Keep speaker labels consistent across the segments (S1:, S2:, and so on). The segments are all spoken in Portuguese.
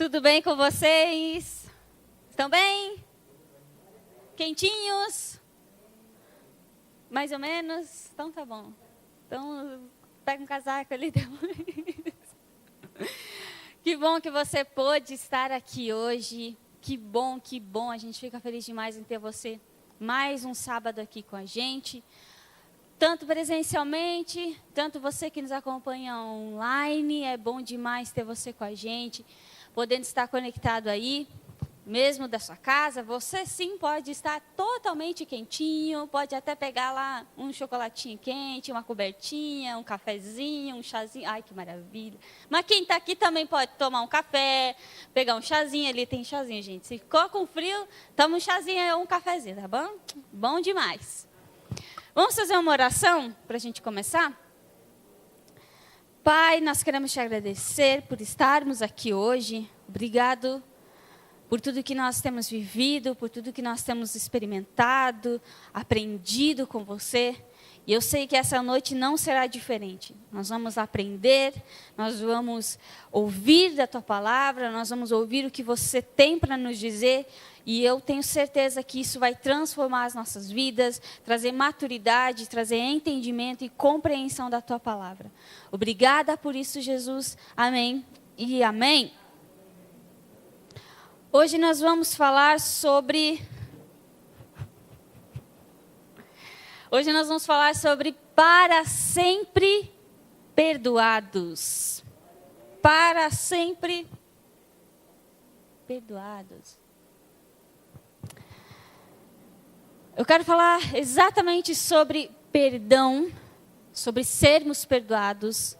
S1: Tudo bem com vocês? Estão bem? Quentinhos? Mais ou menos? Então tá bom. Então pega um casaco ali depois. Que bom que você pôde estar aqui hoje. Que bom, que bom. A gente fica feliz demais em ter você mais um sábado aqui com a gente. Tanto presencialmente, tanto você que nos acompanha online. É bom demais ter você com a gente, podendo estar conectado aí, mesmo da sua casa. Você sim pode estar totalmente quentinho, pode até pegar lá um chocolatinho quente, uma cobertinha, um cafezinho, um chazinho. Ai, que maravilha. Mas quem está aqui também pode tomar um café, pegar um chazinho. Ali tem chazinho, gente. Se ficou com frio, toma um chazinho ou um cafezinho, tá bom? Bom demais. Vamos fazer uma oração para a gente começar? Pai, nós queremos te agradecer por estarmos aqui hoje. Obrigado por tudo que nós temos vivido, por tudo que nós temos experimentado, aprendido com você. E eu sei que essa noite não será diferente. Nós vamos aprender, nós vamos ouvir da tua palavra, nós vamos ouvir o que você tem para nos dizer. E eu tenho certeza que isso vai transformar as nossas vidas, trazer maturidade, trazer entendimento e compreensão da tua palavra. Obrigada por isso, Jesus. Amém e amém. Hoje nós vamos falar sobre... para sempre perdoados. Para sempre perdoados. Eu quero falar exatamente sobre perdão, sobre sermos perdoados.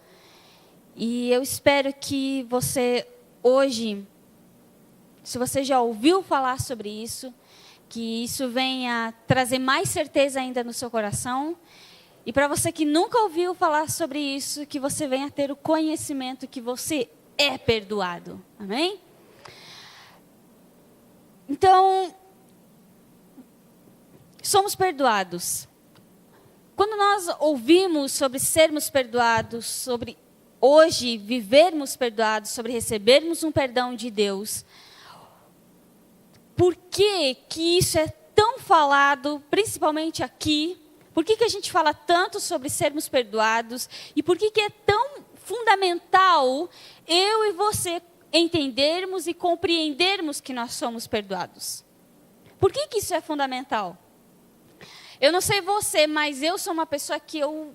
S1: E eu espero que você hoje, se você já ouviu falar sobre isso, que isso venha trazer mais certeza ainda no seu coração. E para você que nunca ouviu falar sobre isso, que você venha ter o conhecimento que você é perdoado. Amém? Então, somos perdoados. Quando nós ouvimos sobre sermos perdoados, sobre hoje vivermos perdoados, sobre recebermos um perdão de Deus, por que que isso é tão falado, principalmente aqui? Por que que a gente fala tanto sobre sermos perdoados? E por que que é tão fundamental eu e você entendermos e compreendermos que nós somos perdoados? Por que que isso é fundamental? Eu não sei você, mas eu sou uma pessoa que eu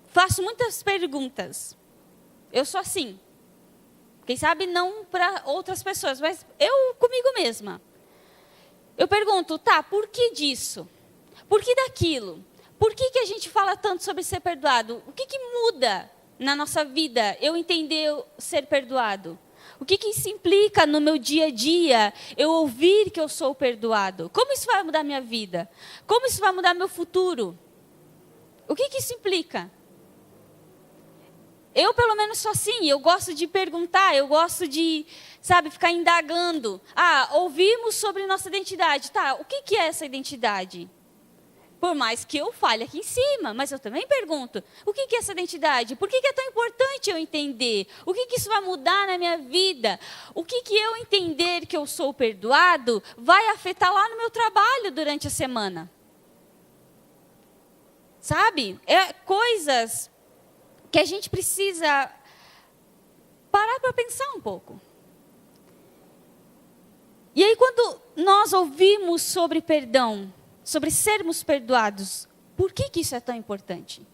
S1: faço muitas perguntas. Eu sou assim. Quem sabe não para outras pessoas, mas eu comigo mesma. Eu pergunto, tá, por que disso? Por que daquilo? Por que que a gente fala tanto sobre ser perdoado? O que que muda na nossa vida eu entender ser perdoado? O que que isso implica no meu dia a dia, eu ouvir que eu sou perdoado? Como isso vai mudar minha vida? Como isso vai mudar meu futuro? O que que isso implica? Eu, pelo menos, sou assim, eu gosto de perguntar, eu gosto de, ficar indagando. Ouvimos sobre nossa identidade. Tá, o que que é essa identidade? Por mais que eu fale aqui em cima, mas eu também pergunto, o que que é essa identidade? Por que que é tão importante eu entender? O que que isso vai mudar na minha vida? O que que eu entender que eu sou perdoado vai afetar lá no meu trabalho durante a semana? Sabe? É coisas que a gente precisa parar para pensar um pouco. E aí, quando nós ouvimos sobre perdão, sobre sermos perdoados, por que que isso é tão importante?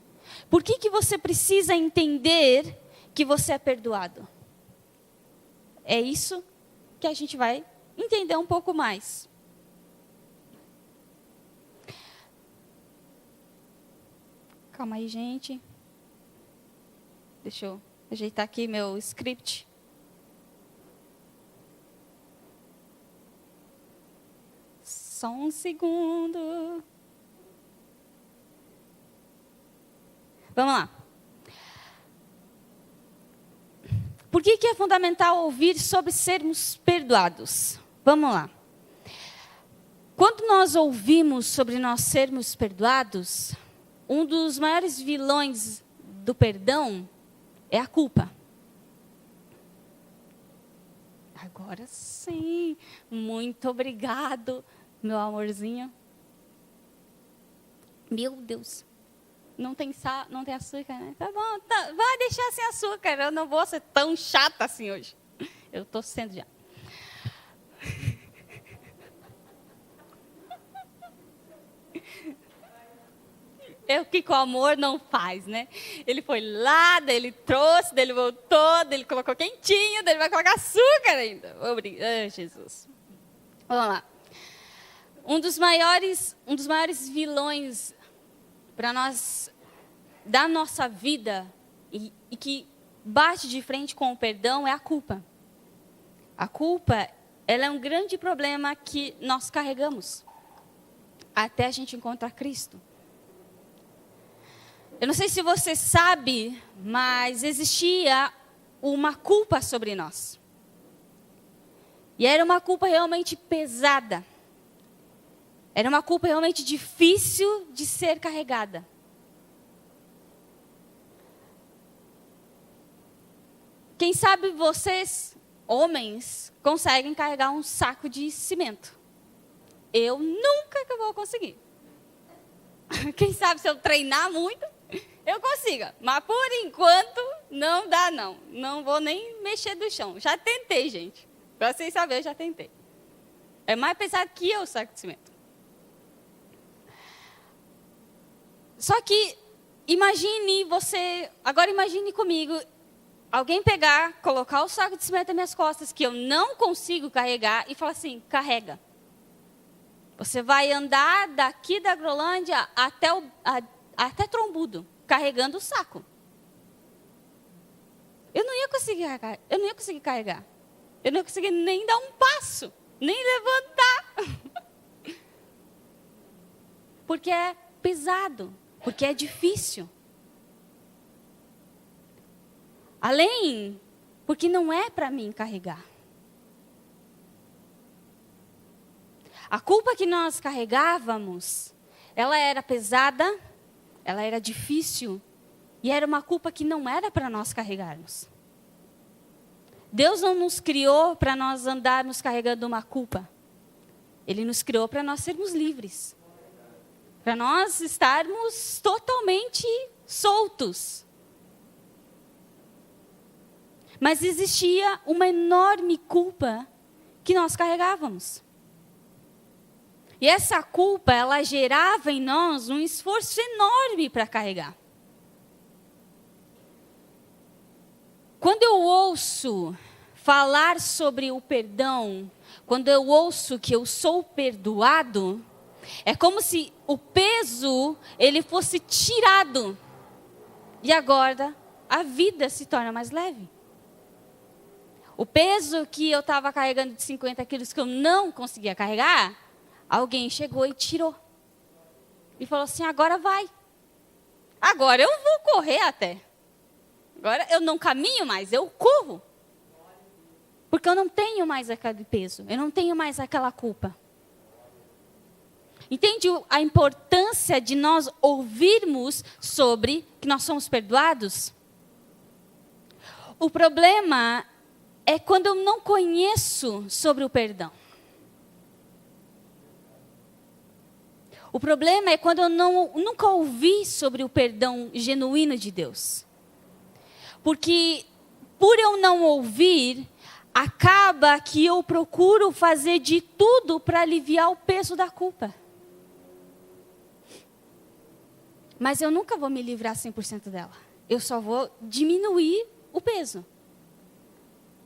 S1: Por que que você precisa entender que você é perdoado? É isso que a gente vai entender um pouco mais. Calma aí, gente. Deixa eu ajeitar aqui meu script. Só um segundo. Vamos lá. Por que que é fundamental ouvir sobre sermos perdoados? Vamos lá. Quando nós ouvimos sobre nós sermos perdoados, um dos maiores vilões do perdão é a culpa. Agora sim. Muito obrigado, meu amorzinho. Meu Deus. Não tem açúcar, né? Tá bom, vai deixar sem açúcar. Eu não vou ser tão chata assim hoje. Eu estou sendo já. O que com amor não faz, né? Ele foi lá, daí ele trouxe, daí ele voltou, daí ele colocou quentinho, daí ele vai colocar açúcar ainda. Obrigado, Jesus. Vamos lá. Um dos maiores vilões para nós, da nossa vida, e que bate de frente com o perdão, é a culpa. A culpa, ela é um grande problema que nós carregamos até a gente encontrar Cristo. Eu não sei se você sabe, mas existia uma culpa sobre nós. E era uma culpa realmente pesada. Era uma culpa realmente difícil de ser carregada. Quem sabe vocês, homens, conseguem carregar um saco de cimento. Eu nunca que vou conseguir. Quem sabe se eu treinar muito, eu consiga. Mas por enquanto, não dá não. Não vou nem mexer do chão. Já tentei, gente. Para vocês saberem, eu já tentei. É mais pesado que eu o saco de cimento. Só que, agora imagine comigo, alguém pegar, colocar o saco de cimento nas minhas costas, que eu não consigo carregar, e falar assim, carrega. Você vai andar daqui da Agrolândia até Trombudo, carregando o saco. Eu não ia conseguir carregar. Eu não ia conseguir nem dar um passo, nem levantar. Porque é pesado, porque é difícil. Além, porque não é para mim carregar. A culpa que nós carregávamos, ela era pesada, ela era difícil, e era uma culpa que não era para nós carregarmos. Deus não nos criou para nós andarmos carregando uma culpa. Ele nos criou para nós sermos livres. Para nós estarmos totalmente soltos. Mas existia uma enorme culpa que nós carregávamos. E essa culpa, ela gerava em nós um esforço enorme para carregar. Quando eu ouço falar sobre o perdão, quando eu ouço que eu sou perdoado, é como se o peso, ele fosse tirado. E agora, a vida se torna mais leve. O peso que eu estava carregando de 50 quilos, que eu não conseguia carregar, alguém chegou e tirou. E falou assim, agora vai. Agora eu vou correr até. Agora eu não caminho mais, eu corro. Porque eu não tenho mais aquele peso. Eu não tenho mais aquela culpa. Entende a importância de nós ouvirmos sobre que nós somos perdoados? O problema é quando eu não conheço sobre o perdão. O problema é quando eu nunca ouvi sobre o perdão genuíno de Deus. Porque, por eu não ouvir, acaba que eu procuro fazer de tudo para aliviar o peso da culpa. Mas eu nunca vou me livrar 100% dela. Eu só vou diminuir o peso.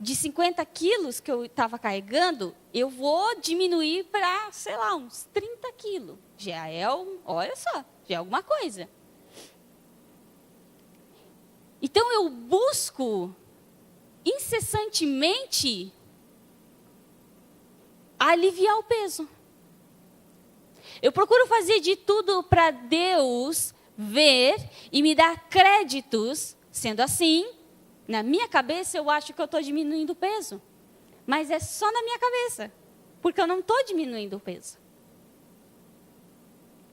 S1: De 50 quilos que eu estava carregando, eu vou diminuir para, sei lá, uns 30 quilos. Já é, olha só, já é alguma coisa. Então eu busco incessantemente aliviar o peso. Eu procuro fazer de tudo para Deus ver e me dar créditos. Sendo assim, na minha cabeça eu acho que eu estou diminuindo o peso. Mas é só na minha cabeça, porque eu não estou diminuindo o peso.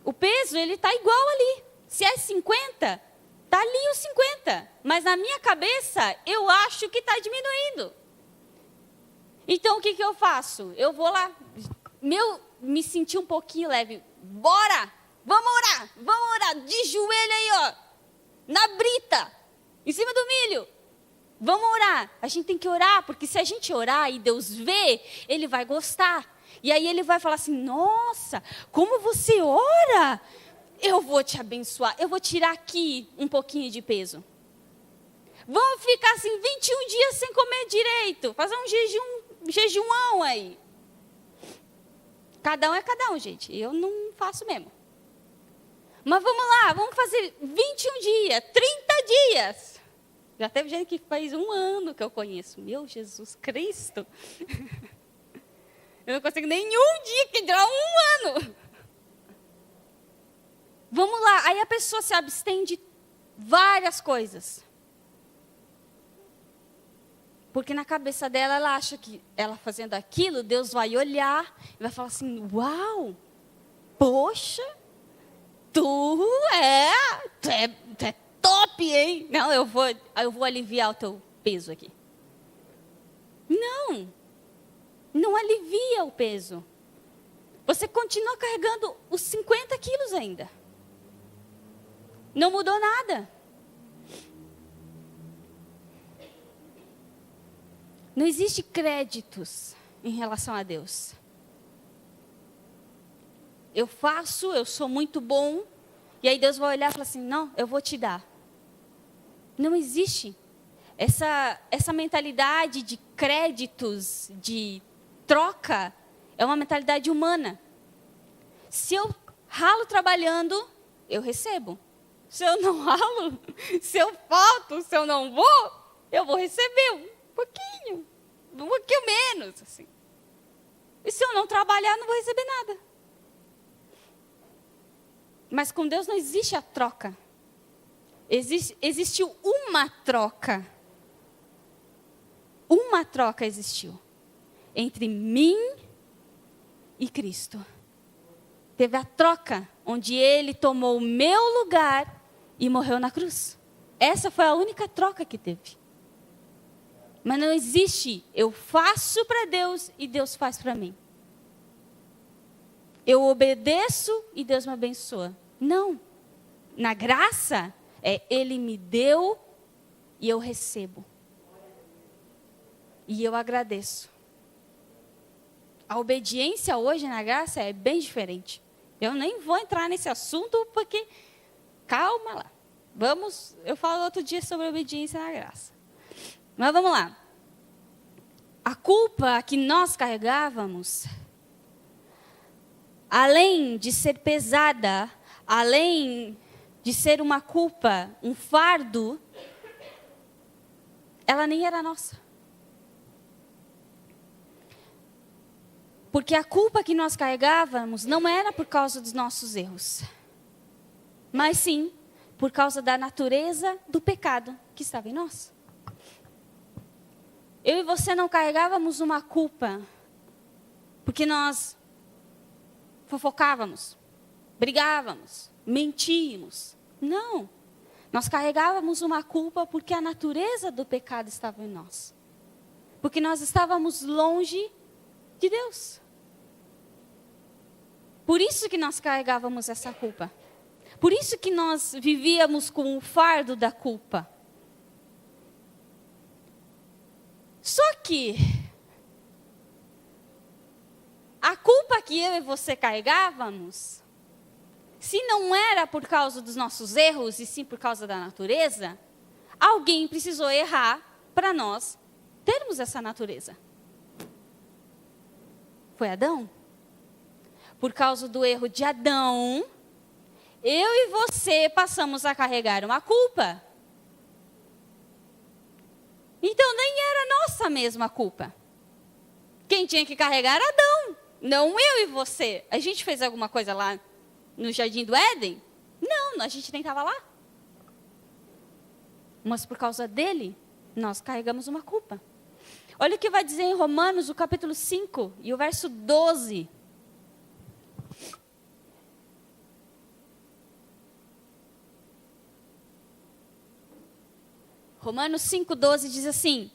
S1: O peso, ele está igual ali. Se é 50, está ali os 50. Mas na minha cabeça, eu acho que está diminuindo. Então, o que eu faço? Eu vou lá, me senti um pouquinho leve. Bora! Vamos orar, de joelho aí, ó, na brita, em cima do milho. Vamos orar. A gente tem que orar, porque se a gente orar e Deus vê, Ele vai gostar. E aí Ele vai falar assim, nossa, como você ora? Eu vou te abençoar, eu vou tirar aqui um pouquinho de peso. Vamos ficar assim 21 dias sem comer direito, fazer um jejuão aí. Cada um é cada um, gente, eu não faço mesmo. Mas vamos lá, vamos fazer 21 dias, 30 dias. Já teve gente que faz 1 ano que eu conheço. Meu Jesus Cristo. Eu não consigo nenhum dia que dirá 1 ano. Vamos lá, aí a pessoa se abstém de várias coisas. Porque na cabeça dela, ela acha que ela fazendo aquilo, Deus vai olhar e vai falar assim, uau, poxa, tu é top, hein? Não, eu vou aliviar o teu peso aqui. Não alivia o peso. Você continua carregando os 50 quilos ainda. Não mudou nada. Não existe créditos em relação a Deus. Eu faço, eu sou muito bom, e aí Deus vai olhar e falar assim, não, eu vou te dar. Não existe. Essa mentalidade de créditos, de troca, é uma mentalidade humana. Se eu ralo trabalhando, eu recebo. Se eu não ralo, se eu falto, se eu não vou, eu vou receber um pouquinho menos, assim. E se eu não trabalhar, não vou receber nada. Mas com Deus não existe a troca. Existiu uma troca. Uma troca existiu entre mim e Cristo. Teve a troca onde Ele tomou o meu lugar e morreu na cruz. Essa foi a única troca que teve. Mas não existe, eu faço para Deus e Deus faz para mim. Eu obedeço e Deus me abençoa. Não. Na graça, Ele me deu e eu recebo. E eu agradeço. A obediência hoje na graça é bem diferente. Eu nem vou entrar nesse assunto porque, calma lá. Eu falo outro dia sobre a obediência na graça. Mas vamos lá. A culpa que nós carregávamos, além de ser pesada, além de ser uma culpa, um fardo, ela nem era nossa. Porque a culpa que nós carregávamos não era por causa dos nossos erros, mas sim por causa da natureza do pecado que estava em nós. Eu e você não carregávamos uma culpa porque nós fofocávamos, brigávamos, mentíamos. Não. Nós carregávamos uma culpa porque a natureza do pecado estava em nós. Porque nós estávamos longe de Deus. Por isso que nós carregávamos essa culpa. Por isso que nós vivíamos com o fardo da culpa. Só que a culpa que eu e você carregávamos, se não era por causa dos nossos erros e sim por causa da natureza, alguém precisou errar para nós termos essa natureza. Foi Adão? Por causa do erro de Adão, eu e você passamos a carregar uma culpa. Então nem era nossa mesma culpa. Quem tinha que carregar era Adão, não eu e você. A gente fez alguma coisa lá no Jardim do Éden? Não, a gente nem estava lá. Mas por causa dele, nós carregamos uma culpa. Olha o que vai dizer em Romanos, o capítulo 5 e o verso 12. Romanos 5,12 diz assim: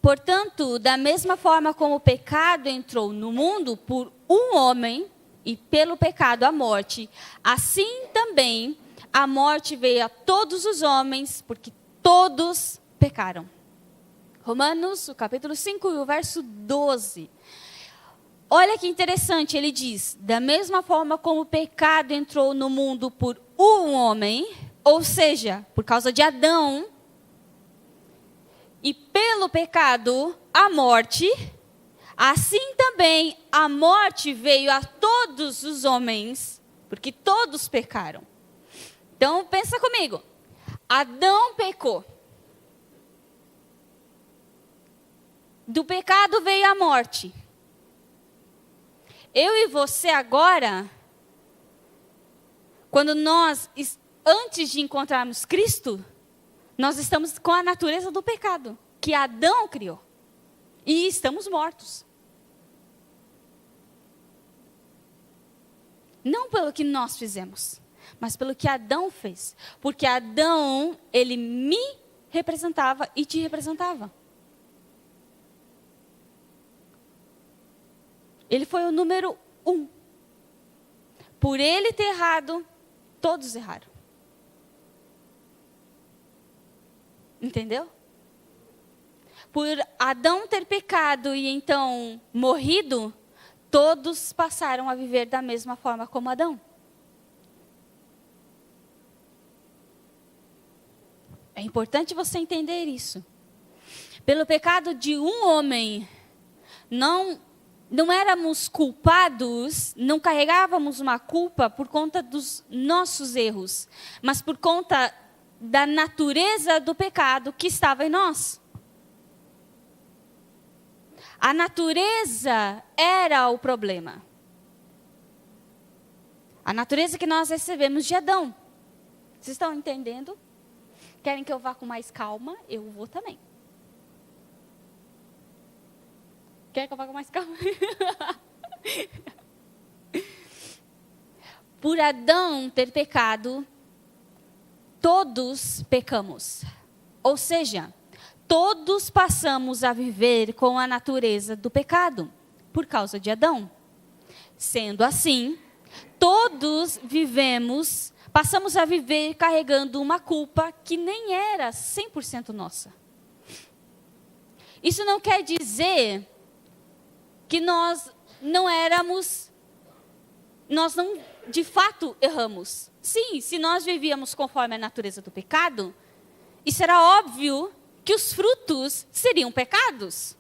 S1: Portanto, da mesma forma como o pecado entrou no mundo por um homem, e pelo pecado a morte, assim também a morte veio a todos os homens, porque todos pecaram. Romanos, o capítulo 5 e o verso 12. Olha que interessante, ele diz: da mesma forma como o pecado entrou no mundo por um homem, ou seja, por causa de Adão, e pelo pecado a morte, assim também a morte veio a todos os homens, porque todos pecaram. Então pensa comigo, Adão pecou. Do pecado veio a morte. Eu e você agora, quando nós, antes de encontrarmos Cristo, nós estamos com a natureza do pecado, que Adão criou. E estamos mortos. Não pelo que nós fizemos, mas pelo que Adão fez. Porque Adão, ele me representava e te representava. Ele foi o número 1. Por ele ter errado, todos erraram. Entendeu? Por Adão ter pecado e então morrido, todos passaram a viver da mesma forma como Adão. É importante você entender isso. Pelo pecado de um homem, não éramos culpados, não carregávamos uma culpa por conta dos nossos erros, mas por conta da natureza do pecado que estava em nós. A natureza era o problema. A natureza que nós recebemos de Adão. Vocês estão entendendo? Querem que eu vá com mais calma? Eu vou também. Quer que eu vá com mais calma? Por Adão ter pecado, todos pecamos. Ou seja, todos passamos a viver com a natureza do pecado, por causa de Adão. Sendo assim, todos passamos a viver carregando uma culpa que nem era 100% nossa. Isso não quer dizer que nós não de fato erramos. Sim, se nós vivíamos conforme a natureza do pecado, isso era óbvio que os frutos seriam pecados.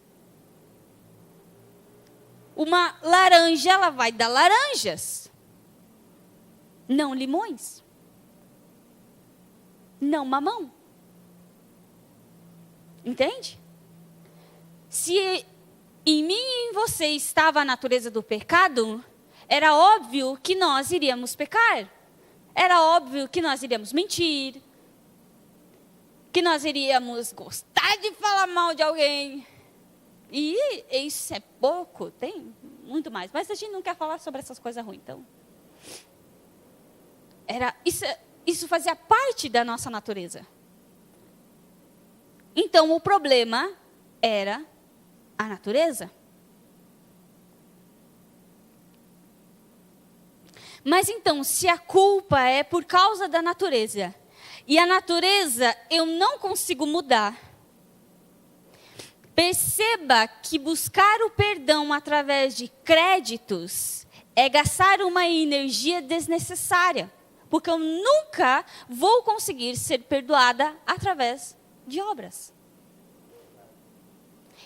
S1: Uma laranja, ela vai dar laranjas, não limões, não mamão. Entende? Se em mim e em você estava a natureza do pecado, era óbvio que nós iríamos pecar. Era óbvio que nós iríamos mentir, que nós iríamos gostar de falar mal de alguém. E isso é pouco, tem muito mais. Mas a gente não quer falar sobre essas coisas ruins, então. Isso fazia parte da nossa natureza. Então o problema era a natureza. Mas então, se a culpa é por causa da natureza, e a natureza eu não consigo mudar, perceba que buscar o perdão através de créditos é gastar uma energia desnecessária, porque eu nunca vou conseguir ser perdoada através de obras.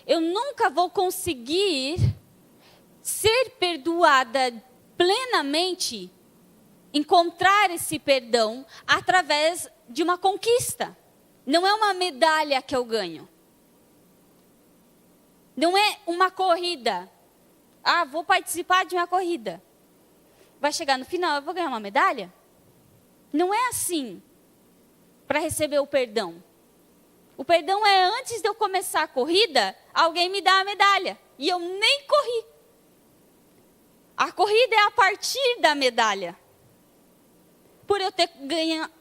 S1: Eu nunca vou conseguir ser perdoada plenamente, encontrar esse perdão através de uma conquista. Não é uma medalha que eu ganho. Não é uma corrida. Vou participar de uma corrida. Vai chegar no final, eu vou ganhar uma medalha? Não é assim para receber o perdão. O perdão é antes de eu começar a corrida, alguém me dá a medalha. E eu nem corri. A corrida é a partir da medalha. Por eu ter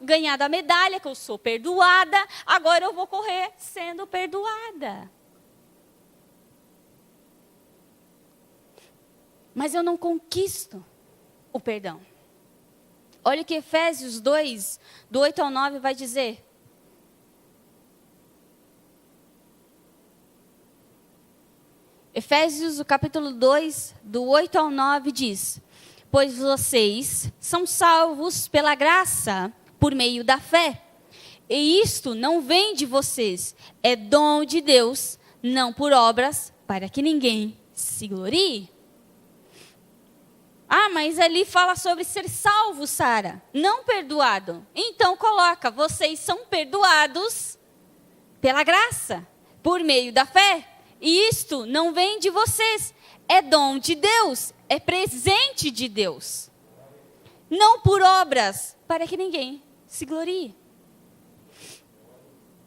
S1: ganhado a medalha, que eu sou perdoada, agora eu vou correr sendo perdoada. mas eu não conquisto o perdão. Olha o que Efésios 2, do 8 ao 9 vai dizer. Efésios, o capítulo 2, do 8 ao 9 diz: pois vocês são salvos pela graça, por meio da fé. E isto não vem de vocês, é dom de Deus, não por obras, para que ninguém se glorie. Ah, mas ali fala sobre ser salvo, Sara, não perdoado. Então coloca, vocês são perdoados pela graça, por meio da fé. E isto não vem de vocês, é dom de Deus, é presente de Deus. Não por obras, para que ninguém se glorie.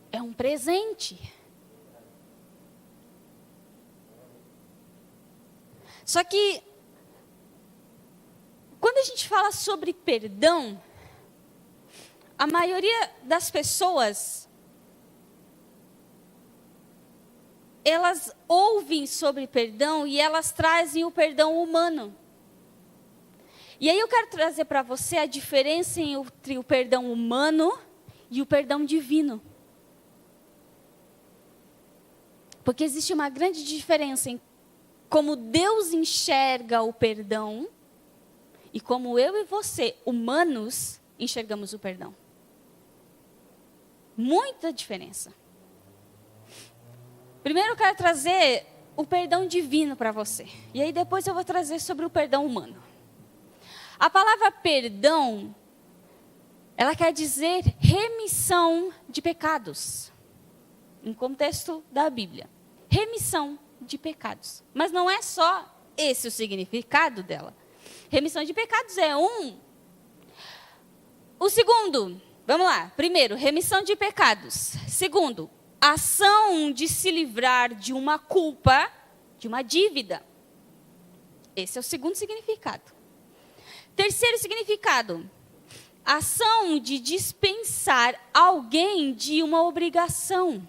S1: É um presente. Só que, quando a gente fala sobre perdão, a maioria das pessoas, elas ouvem sobre perdão e elas trazem o perdão humano. E aí eu quero trazer para você a diferença entre o perdão humano e o perdão divino. Porque existe uma grande diferença em como Deus enxerga o perdão e como eu e você, humanos, enxergamos o perdão. Muita diferença. Primeiro eu quero trazer o perdão divino para você. E aí depois eu vou trazer sobre o perdão humano. A palavra perdão, ela quer dizer remissão de pecados. Em contexto da Bíblia. Remissão de pecados. Mas não é só esse o significado dela. Remissão de pecados é um. O segundo, vamos lá. Primeiro, remissão de pecados. Segundo, ação de se livrar de uma culpa, de uma dívida. Esse é o segundo significado. Terceiro significado, ação de dispensar alguém de uma obrigação.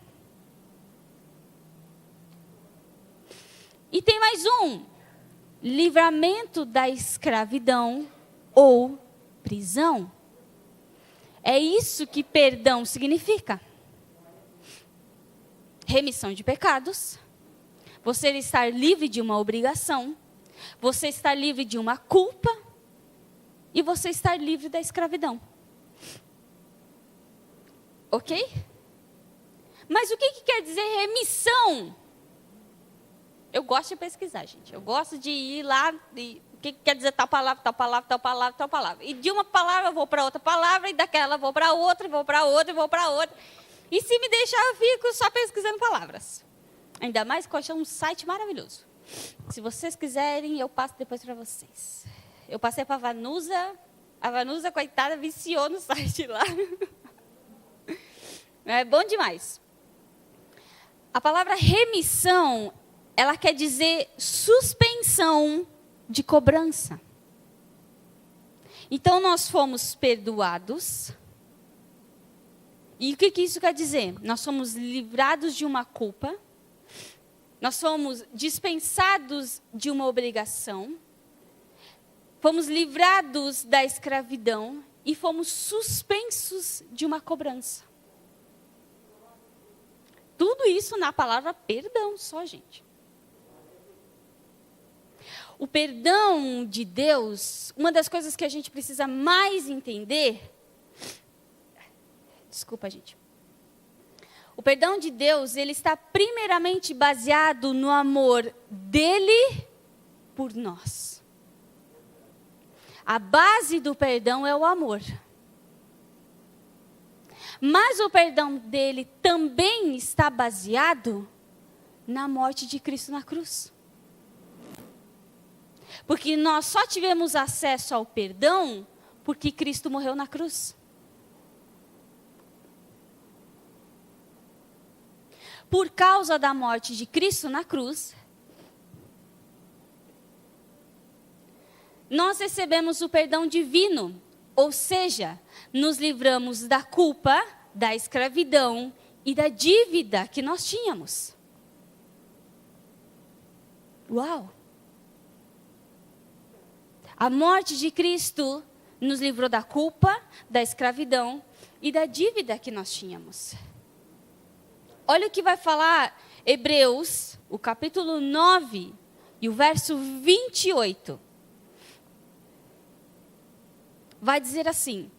S1: E tem mais um, livramento da escravidão ou prisão. É isso que perdão significa. Remissão de pecados, você estar livre de uma obrigação, você estar livre de uma culpa e você estar livre da escravidão. Ok? Mas o que quer dizer remissão? Eu gosto de pesquisar, gente. Eu gosto de ir lá e o que quer dizer tal palavra, tal palavra, tal palavra, tal palavra. E de uma palavra eu vou para outra palavra, e daquela eu vou para outra, e vou para outra, e vou para outra. E se me deixar, eu fico só pesquisando palavras. Ainda mais que eu achei um site maravilhoso. Se vocês quiserem, eu passo depois para vocês. Eu passei para a Vanusa. A Vanusa, coitada, viciou no site lá. É bom demais. A palavra remissão, ela quer dizer suspensão de cobrança. Então, nós fomos perdoados. E o que isso quer dizer? Nós fomos livrados de uma culpa. Nós fomos dispensados de uma obrigação. Fomos livrados da escravidão. E fomos suspensos de uma cobrança. Tudo isso na palavra perdão só, gente. O perdão de Deus, uma das coisas que a gente precisa mais entender... Desculpa, gente. O perdão de Deus, ele está primeiramente baseado no amor dele por nós. A base do perdão é o amor. Mas o perdão dele também está baseado na morte de Cristo na cruz. Porque nós só tivemos acesso ao perdão porque Cristo morreu na cruz. Por causa da morte de Cristo na cruz, nós recebemos o perdão divino, ou seja, nos livramos da culpa, da escravidão e da dívida que nós tínhamos. Uau! A morte de Cristo nos livrou da culpa, da escravidão e da dívida que nós tínhamos. Olha o que vai falar Hebreus, o capítulo 9 e o verso 28. Vai dizer assim: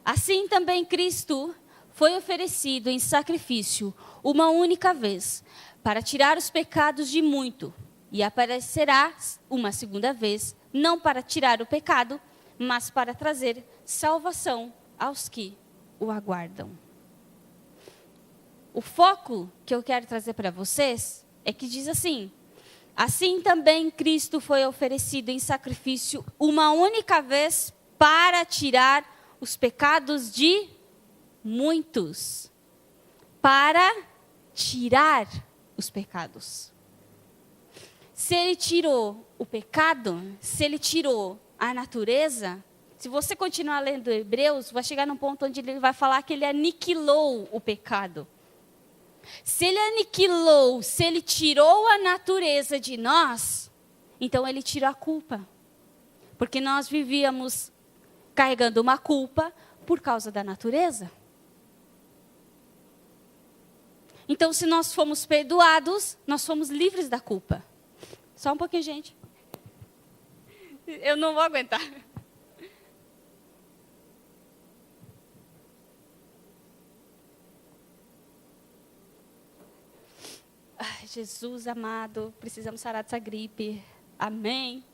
S1: assim também Cristo foi oferecido em sacrifício uma única vez, para tirar os pecados de muito, e aparecerá uma segunda vez, não para tirar o pecado, mas para trazer salvação aos que o aguardam. O foco que eu quero trazer para vocês é que diz assim: assim também Cristo foi oferecido em sacrifício uma única vez para tirar os pecados de muitos. Para tirar os pecados. Se ele tirou o pecado, se ele tirou a natureza, se você continuar lendo Hebreus, vai chegar num ponto onde ele vai falar que ele aniquilou o pecado. Se ele aniquilou, se ele tirou a natureza de nós, então ele tirou a culpa. Porque nós vivíamos carregando uma culpa por causa da natureza. Então, se nós fomos perdoados, nós fomos livres da culpa. Só um pouquinho, gente. Eu não vou aguentar. Ai, Jesus amado, precisamos sarar dessa gripe. Amém.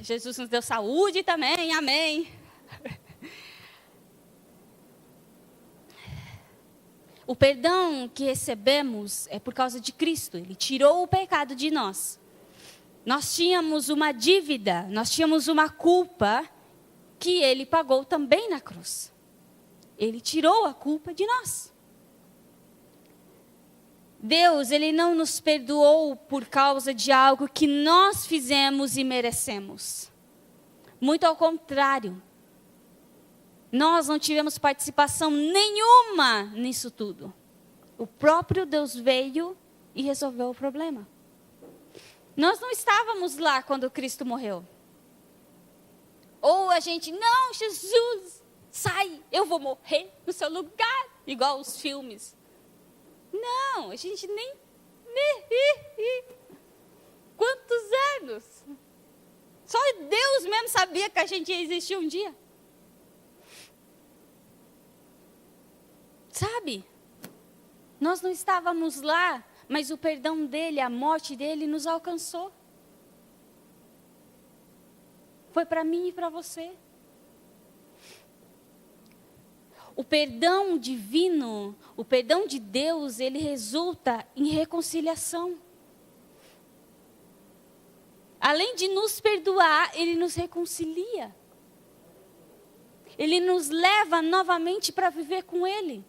S1: Jesus nos deu saúde também. Amém. O perdão que recebemos é por causa de Cristo. Ele tirou o pecado de nós. Nós tínhamos uma dívida, nós tínhamos uma culpa que Ele pagou também na cruz. Ele tirou a culpa de nós. Deus, Ele não nos perdoou por causa de algo que nós fizemos e merecemos. Muito ao contrário. Nós não tivemos participação nenhuma nisso tudo. O próprio Deus veio e resolveu o problema. Nós não estávamos lá quando Cristo morreu. Ou a gente, não, Jesus, sai, eu vou morrer no seu lugar, igual os filmes. Não, a gente nem... Quantos anos? Só Deus mesmo sabia que a gente ia existir um dia. Sabe? Nós não estávamos lá, mas o perdão dele, a morte dele nos alcançou. Foi para mim e para você. O perdão divino, o perdão de Deus, ele resulta em reconciliação. Além de nos perdoar, ele nos reconcilia. Ele nos leva novamente para viver com ele.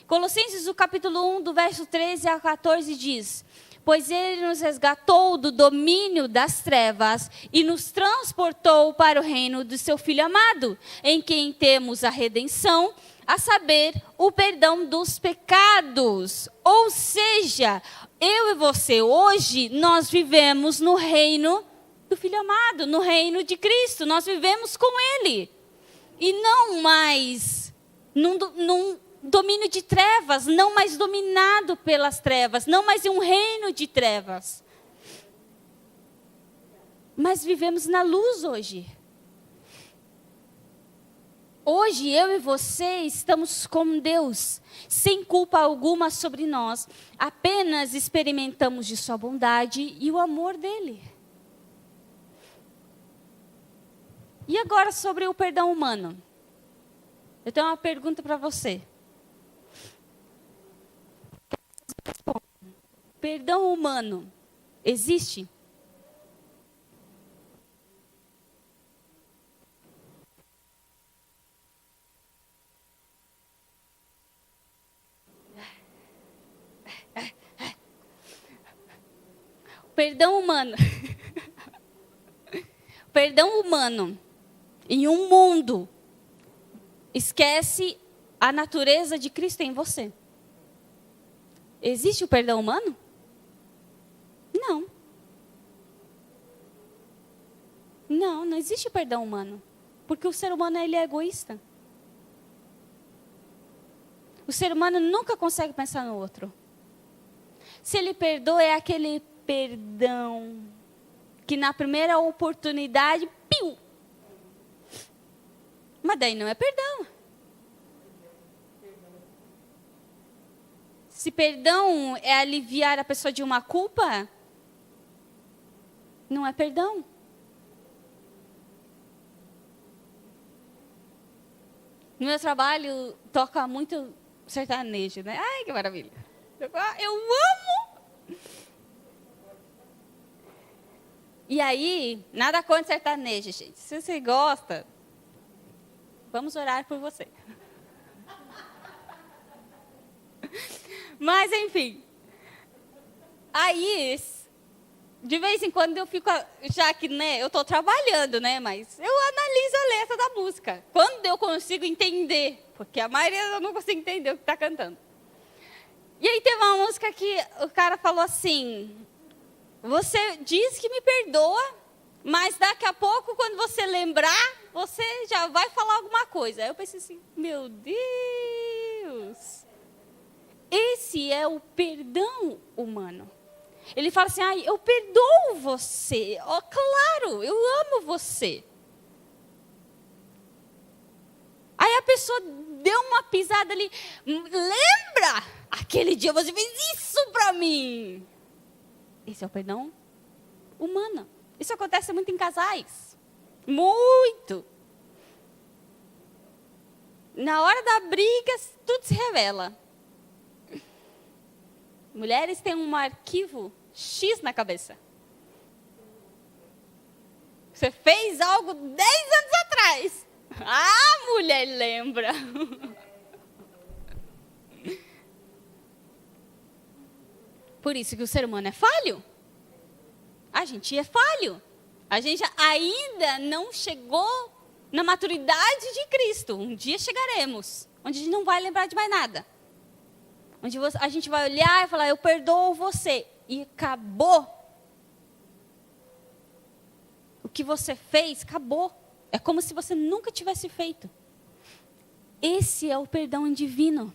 S1: Colossenses, o capítulo 1, do verso 13 a 14 diz: pois ele nos resgatou do domínio das trevas e nos transportou para o reino do seu Filho amado, em quem temos a redenção, a saber, o perdão dos pecados. Ou seja, eu e você, hoje, nós vivemos no reino do Filho amado, no reino de Cristo. Nós vivemos com Ele. E não mais num domínio de trevas, não mais dominado pelas trevas, não mais em um reino de trevas. Mas vivemos na luz hoje. Hoje, eu e você estamos com Deus, sem culpa alguma sobre nós, apenas experimentamos de sua bondade e o amor dele. E agora sobre o perdão humano? Eu tenho uma pergunta para você. Perdão humano existe? Perdão humano. Perdão humano em um mundo esquece a natureza de Cristo em você. Existe o perdão humano? Não. Não, não existe perdão humano. Porque o ser humano, ele é egoísta. O ser humano nunca consegue pensar no outro. Se ele perdoa, é aquele perdão que na primeira oportunidade, piu! Mas daí não é perdão. Se perdão é aliviar a pessoa de uma culpa, não é perdão. No meu trabalho, toca muito sertanejo, né? Ai, que maravilha. Eu amo! E aí, nada contra sertanejo, gente. Se você gosta, vamos orar por você. Mas, enfim. Aí, de vez em quando eu fico, já que, né, eu estou trabalhando, né, mas eu analiso a letra da música. Quando eu consigo entender, porque a maioria eu não consigo entender o que está cantando. E aí teve uma música que o cara falou assim, você diz que me perdoa, mas daqui a pouco, quando você lembrar, você já vai falar alguma coisa. Aí eu pensei assim, meu Deus, esse é o perdão humano. Ele fala assim, eu perdoo você. Oh, claro, eu amo você. Aí a pessoa deu uma pisada ali. Lembra? Aquele dia você fez isso para mim. Esse é o perdão humano. Isso acontece muito em casais. Muito. Na hora da briga, tudo se revela. Mulheres têm um arquivo X na cabeça. Você fez algo 10 anos atrás. Ah, mulher, lembra. Por isso que o ser humano é falho. A gente é falho. A gente ainda não chegou na maturidade de Cristo. Um dia chegaremos, onde a gente não vai lembrar de mais nada. Onde a gente vai olhar e falar, eu perdoo você. E acabou. O que você fez, acabou. É como se você nunca tivesse feito. Esse é o perdão divino.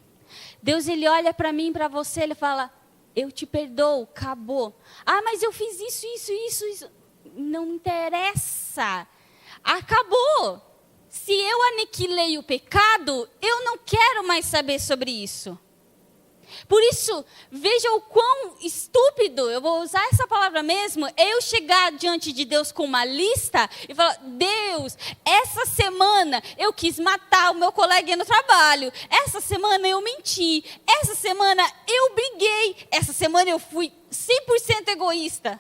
S1: Deus, ele olha para mim, para você, ele fala, eu te perdoo, acabou. Ah, mas eu fiz isso. Não interessa. Acabou. Se eu aniquilei o pecado, eu não quero mais saber sobre isso. Por isso, veja o quão estúpido, eu vou usar essa palavra mesmo, é eu chegar diante de Deus com uma lista e falar, Deus, essa semana eu quis matar o meu coleguinha no trabalho, essa semana eu menti, essa semana eu briguei, essa semana eu fui 100% egoísta.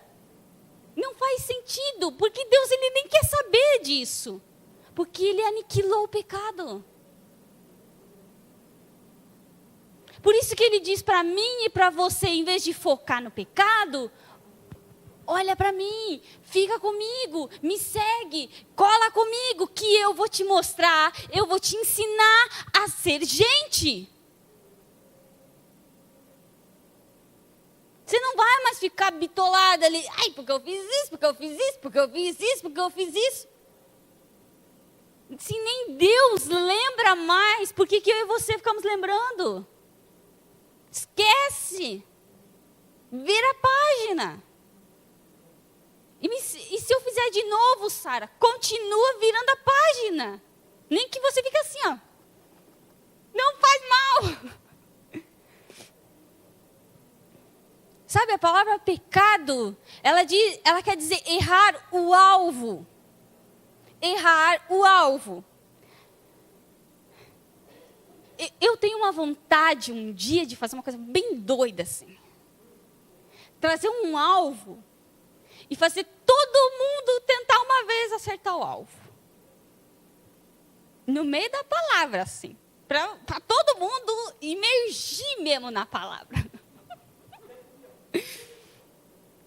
S1: Não faz sentido, porque Deus ele nem quer saber disso, porque ele aniquilou o pecado. Por isso que ele diz para mim e para você, em vez de focar no pecado, olha para mim, fica comigo, me segue, cola comigo, que eu vou te mostrar, eu vou te ensinar a ser gente. Você não vai mais ficar bitolado ali, ai, porque eu fiz isso, porque eu fiz isso, porque eu fiz isso, porque eu fiz isso. Se nem Deus lembra mais, por que eu e você ficamos lembrando? Esquece. Vira a página. E se eu fizer de novo, Sara, continua virando a página. Nem que você fique assim, ó. Não faz mal. Sabe, a palavra pecado, ela quer dizer errar o alvo. Errar o alvo. Eu tenho uma vontade um dia de fazer uma coisa bem doida assim. Trazer um alvo e fazer todo mundo tentar uma vez acertar o alvo. No meio da palavra, assim. Para todo mundo imergir mesmo na palavra.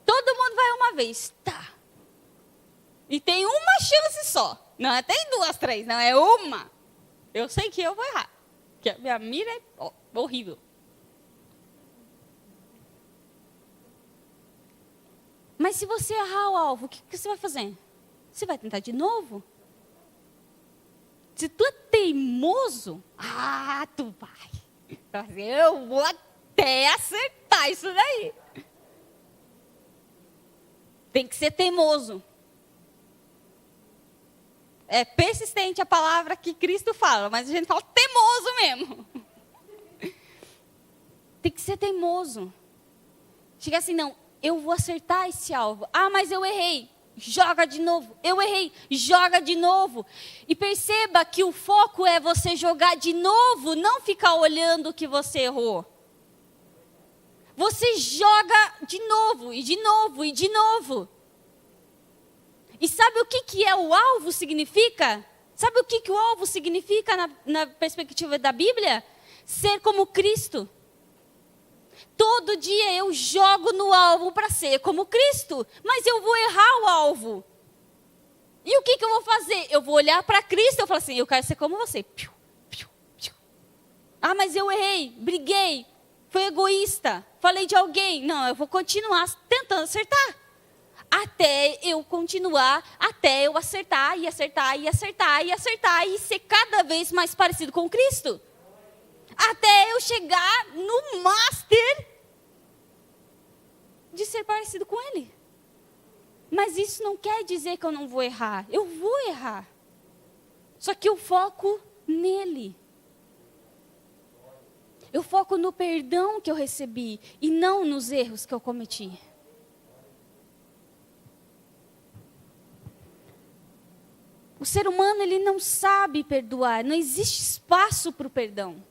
S1: Todo mundo vai uma vez. Tá. E tem uma chance só. Não é tem duas, três, não é uma. Eu sei que eu vou errar. Porque a minha mira é horrível. Mas se você errar o alvo, o que você vai fazer? você vai tentar de novo. Se tu é teimoso, tu vai. Eu vou até acertar isso daí. Tem que ser teimoso. É persistente a palavra que Cristo fala, mas a gente fala teimoso mesmo. Tem que ser teimoso. Chega assim, não, eu vou acertar esse alvo. Mas eu errei. Joga de novo. Eu errei. Joga de novo. E perceba que o foco é você jogar de novo, não ficar olhando o que você errou. Você joga de novo, e de novo, e de novo. E sabe o que é o alvo significa? Sabe o que o alvo significa na perspectiva da Bíblia? Ser como Cristo. Todo dia eu jogo no alvo para ser como Cristo, mas eu vou errar o alvo. E o que eu vou fazer? Eu vou olhar para Cristo e eu falo assim, eu quero ser como você. Piu, piu, piu. Mas eu errei, briguei, fui egoísta, falei de alguém. Não, eu vou continuar tentando acertar. Até eu continuar, até eu acertar, e acertar, e acertar, e acertar, e ser cada vez mais parecido com Cristo. Até eu chegar no master de ser parecido com Ele. Mas isso não quer dizer que eu não vou errar. Eu vou errar. Só que eu foco nele. Eu foco no perdão que eu recebi e não nos erros que eu cometi. O ser humano, ele não sabe perdoar. Não existe espaço para o perdão.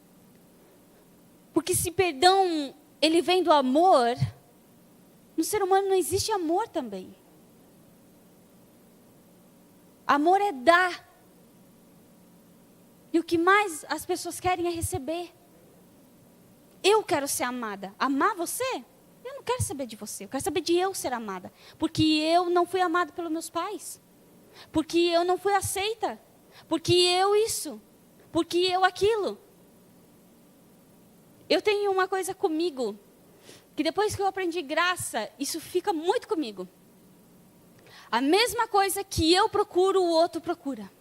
S1: Porque se perdão, ele vem do amor, no ser humano não existe amor também. Amor é dar. E o que mais as pessoas querem é receber. Eu quero ser amada. Amar você? Eu não quero saber de você. Eu quero saber de eu ser amada. Porque eu não fui amada pelos meus pais. Porque eu não fui aceita. Porque eu isso. Porque eu aquilo. Eu tenho uma coisa comigo, que depois que eu aprendi graça, isso fica muito comigo. A mesma coisa que eu procuro, o outro procura.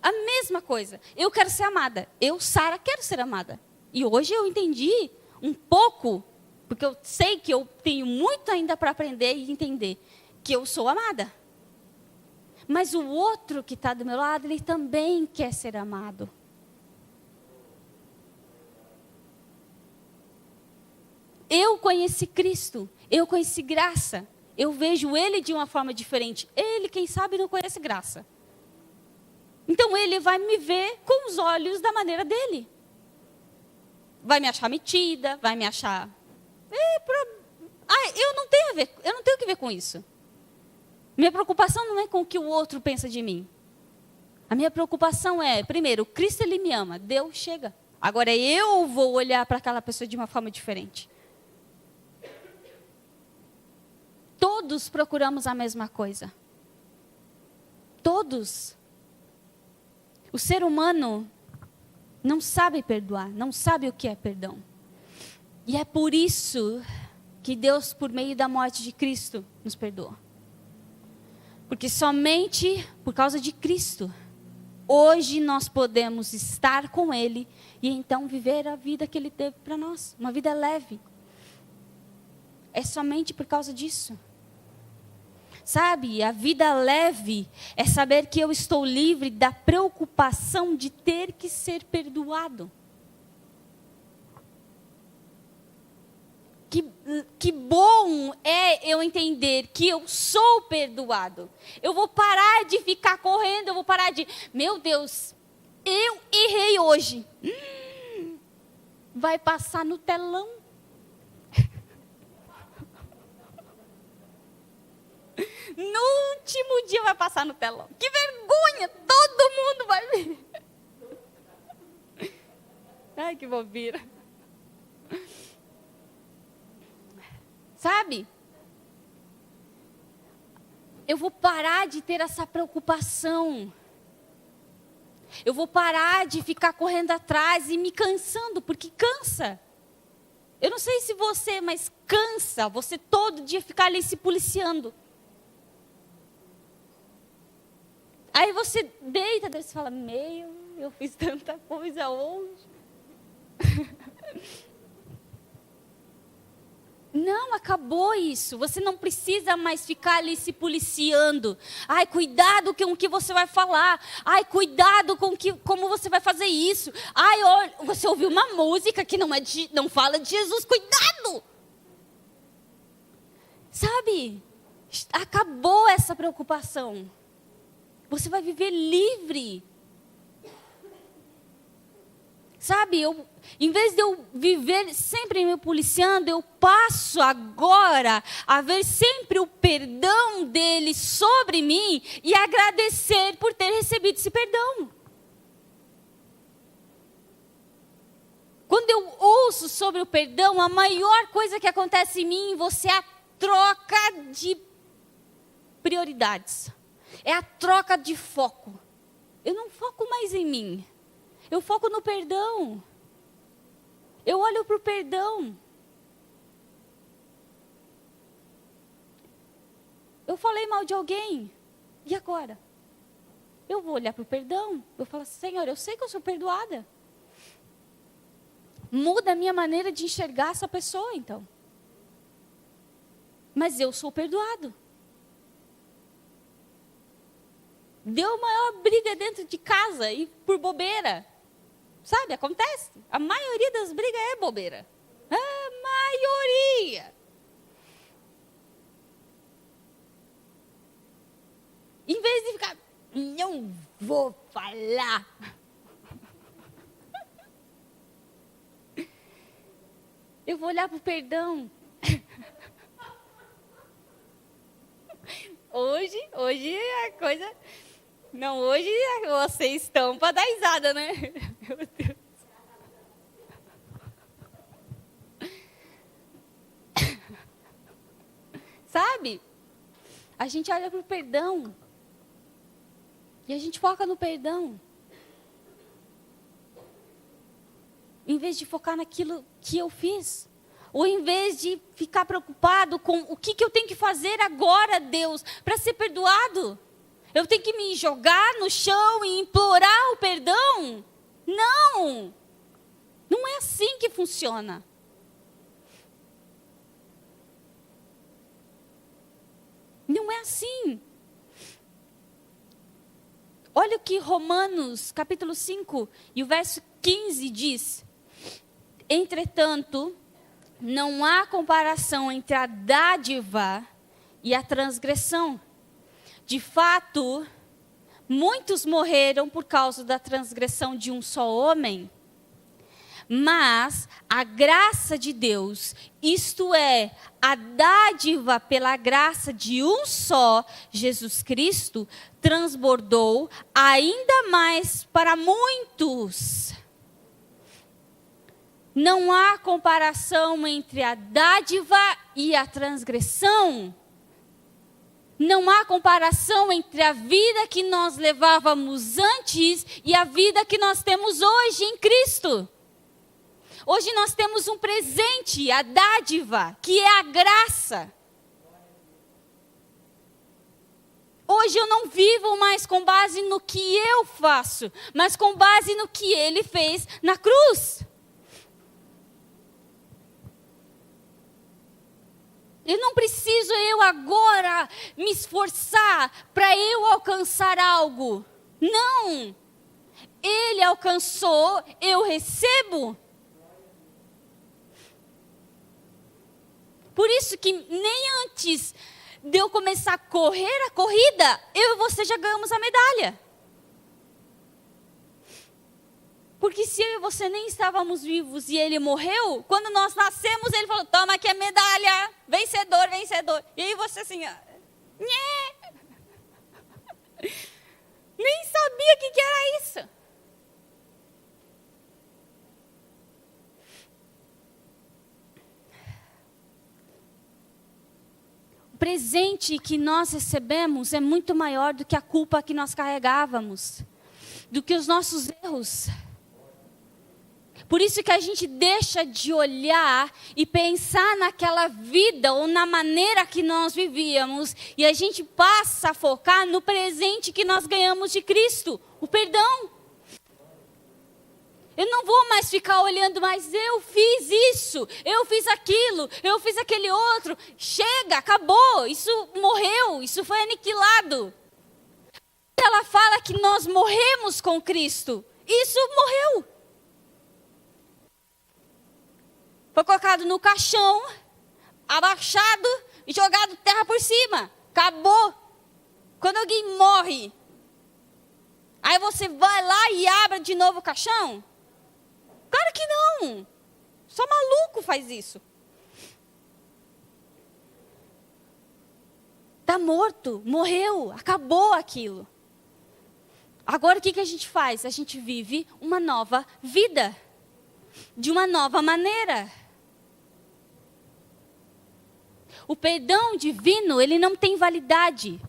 S1: A mesma coisa. Eu quero ser amada. Eu, Sara, quero ser amada. E hoje eu entendi um pouco, porque eu sei que eu tenho muito ainda para aprender e entender, que eu sou amada. Mas o outro que está do meu lado, ele também quer ser amado. Eu conheci Cristo, eu conheci graça, eu vejo Ele de uma forma diferente. Ele, quem sabe, não conhece graça. Então Ele vai me ver com os olhos da maneira dele. Vai me achar metida, vai me achar... eu não tenho que ver com isso. Minha preocupação não é com o que o outro pensa de mim. A minha preocupação é, primeiro, Cristo, Ele me ama, Deus chega. Agora eu vou olhar para aquela pessoa de uma forma diferente. Todos procuramos a mesma coisa. Todos. O ser humano não sabe perdoar, não sabe o que é perdão. E é por isso que Deus, por meio da morte de Cristo, nos perdoa. Porque somente por causa de Cristo, hoje nós podemos estar com Ele e então viver a vida que Ele teve para nós. Uma vida leve. É somente por causa disso. Sabe, a vida leve é saber que eu estou livre da preocupação de ter que ser perdoado. Que bom é eu entender que eu sou perdoado. Eu vou parar de ficar correndo, eu vou parar de... Meu Deus, eu errei hoje. Vai passar no telão. No último dia vai passar no telão. Que vergonha! Todo mundo vai ver. Ai, que bobeira. Sabe? Eu vou parar de ter essa preocupação. Eu vou parar de ficar correndo atrás e me cansando, porque cansa. Eu não sei se você, mas cansa você todo dia ficar ali se policiando. Aí você deita, daí você fala, eu fiz tanta coisa hoje. Não, acabou isso. Você não precisa mais ficar ali se policiando. Ai, cuidado com o que você vai falar. Ai, cuidado com como você vai fazer isso. Ai, olha, você ouviu uma música que não fala de Jesus. Cuidado! Sabe? Acabou essa preocupação. Você vai viver livre. Sabe, em vez de eu viver sempre me policiando, eu passo agora a ver sempre o perdão dele sobre mim e agradecer por ter recebido esse perdão. Quando eu ouço sobre o perdão, a maior coisa que acontece em mim, você é a troca de prioridades. É a troca de foco. Eu não foco mais em mim. Eu foco no perdão. Eu olho para o perdão. Eu falei mal de alguém. E agora? Eu vou olhar para o perdão. Eu falo, Senhor, eu sei que eu sou perdoada. Muda a minha maneira de enxergar essa pessoa, então. Mas eu sou perdoado. Deu maior briga dentro de casa e por bobeira. Sabe, acontece. A maioria das brigas é bobeira. A maioria. Em vez de ficar, não vou falar. Eu vou olhar para o perdão. Hoje a coisa... Não, hoje vocês estão para dar risada, né? Meu Deus. Sabe? A gente olha para o perdão. E a gente foca no perdão. Em vez de focar naquilo que eu fiz. Ou em vez de ficar preocupado com o que eu tenho que fazer agora, Deus, para ser perdoado. Eu tenho que me jogar no chão e implorar o perdão? Não! Não é assim que funciona. Não é assim. Olha o que Romanos, capítulo 5, e o verso 15 diz. Entretanto, não há comparação entre a dádiva e a transgressão. De fato, muitos morreram por causa da transgressão de um só homem. Mas a graça de Deus, isto é, a dádiva pela graça de um só, Jesus Cristo, transbordou ainda mais para muitos. Não há comparação entre a dádiva e a transgressão. Não há comparação entre a vida que nós levávamos antes e a vida que nós temos hoje em Cristo. Hoje nós temos um presente, a dádiva, que é a graça. Hoje eu não vivo mais com base no que eu faço, mas com base no que Ele fez na cruz. Eu não preciso agora me esforçar para eu alcançar algo. Não. Ele alcançou, eu recebo. Por isso que nem antes de eu começar a correr a corrida, eu e você já ganhamos a medalha. Porque se eu e você nem estávamos vivos e ele morreu, quando nós nascemos, ele falou, toma aqui a medalha, vencedor, vencedor. E aí você assim, nhé. Nem sabia o que era isso. O presente que nós recebemos é muito maior do que a culpa que nós carregávamos, do que os nossos erros. Por isso que a gente deixa de olhar e pensar naquela vida ou na maneira que nós vivíamos e a gente passa a focar no presente que nós ganhamos de Cristo, o perdão. Eu não vou mais ficar olhando, mas eu fiz isso, eu fiz aquilo, eu fiz aquele outro. Chega, acabou, isso morreu, isso foi aniquilado. Ela fala que nós morremos com Cristo, isso morreu. Foi colocado no caixão, abaixado e jogado terra por cima. Acabou. Quando alguém morre, aí você vai lá e abre de novo o caixão? Claro que não. Só maluco faz isso. Está morto, morreu, acabou aquilo. Agora o que a gente faz? A gente vive uma nova vida. De uma nova maneira. O perdão divino, ele não tem validade.